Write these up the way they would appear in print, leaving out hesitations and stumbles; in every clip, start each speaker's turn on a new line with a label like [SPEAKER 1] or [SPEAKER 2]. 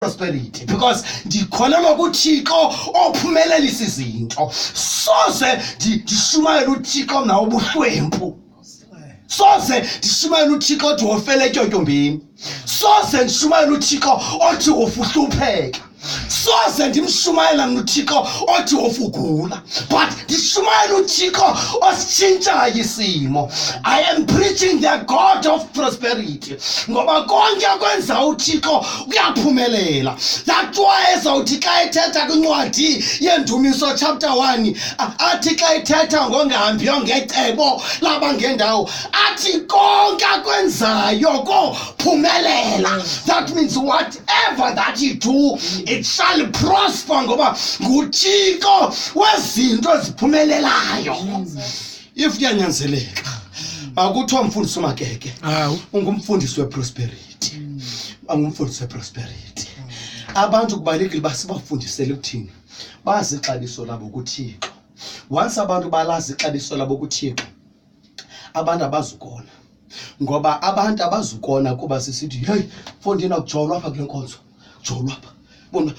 [SPEAKER 1] prosperity because ndikholelwa kuThixo ophumelelisa izinto. Soze ndishumayela uThixo nawo buhlwempu. Soze ndishumayela uThixo othi wofele tyotyombe. Soze ndishumayela uThixo othi wofuhlupheka. Soze ndimshumayela uThixo othi wofugula. But ndishumayela uThixo ositshintshayo isimo. I am preaching the God of prosperity. Ngoba konke akwenza uThixo uyaphumelela. That's why ezawuthi xa ethetha kwincwadi yeNdumiso chapter 1 athi xa ethetha ngongahambiyo ngecebo labangendawo athi konke akwenzayo kophumelela. That means whatever that you do, it shall prosper ngoba nguThixo wezinto eziphumelelayo. If kuyanyanzeleka akuthiwa mfundisi uMagege ungumfundisi weprosperity. Angumfundisi weprosperity. Abantu kubalekile basibafundisele ukuthini bazi ixabiso labo kuThixo. Once abantu balazi ixabiso labo kuThixo, abantu abazukona. Ngoba abantu abazukona kuba sisithi hey mfondini akujolwa apha kule nkonzo. Jolwa apha. Bona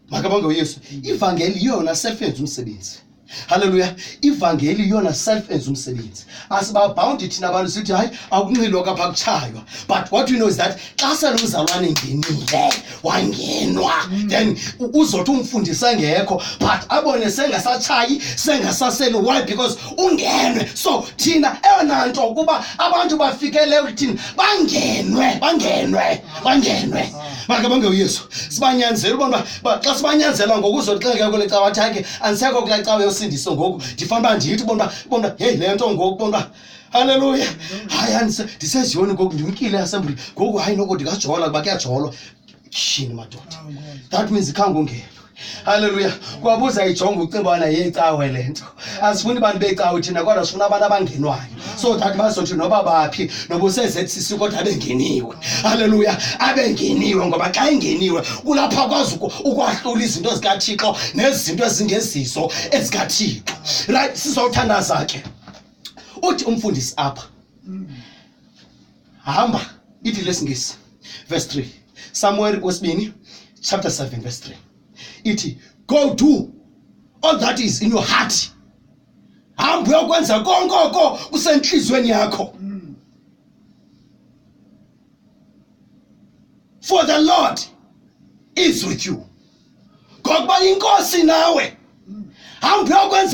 [SPEAKER 1] makabonge uYesu. Ivangeli yona self-enza umsebenzi. Hallelujah. Ivangeli yona self-enza umsebenzi. Asibabound thina abantu sithi hayi akunqilwa kapha kuchaywa. But what we know is that xa seluzalwane ngenile wangenwa then uzothi umfundisi engekho but abone sengasachayi sengasaseli. Why? Because ungenwe. So thina eyona nto kuba abantu bafikele ukuthini bangenwe. Makabonge uYesu. Sibanyanzela ubona xa sibanyanzela ngokuzoxeka kule cawa yakhe ansekho kule cawa yosindiso ngoku ndifanele ndiyithi bona hey le nto ngoku bona haleluya hayi ndiseziyoni ngoku ndimkile assembly ngoku hayi noko ndikajola kuba kuyajolwa shini madoda. That means ikhange ungenwe. Hallelujah. Kwabuza ijonga ucibana yecawe lento. Asifuni abantu becawe thina kodwa sifuna abantu abangenwayo. So that bazothi noba baphi nobusezetsisi kodwa abengeniwe. Hallelujah. Abengeniwe ngoba xa engeniwe kulapha kwazi ukwahlula izinto zikaThixo nezinto ezingezizo ezikaThixo. Right, sizothandaza ke. Uthi umfundisi apha. Hamba ithi lesingisi verse 3. Samuel wesibini chapter 7 verse 3. Iti go do all that is in your heart. Hamba uyokwenza konke oko kusenhlizweni yakho. For the Lord is with you. Ngoba inkosi nawe. Hamba uyokwenza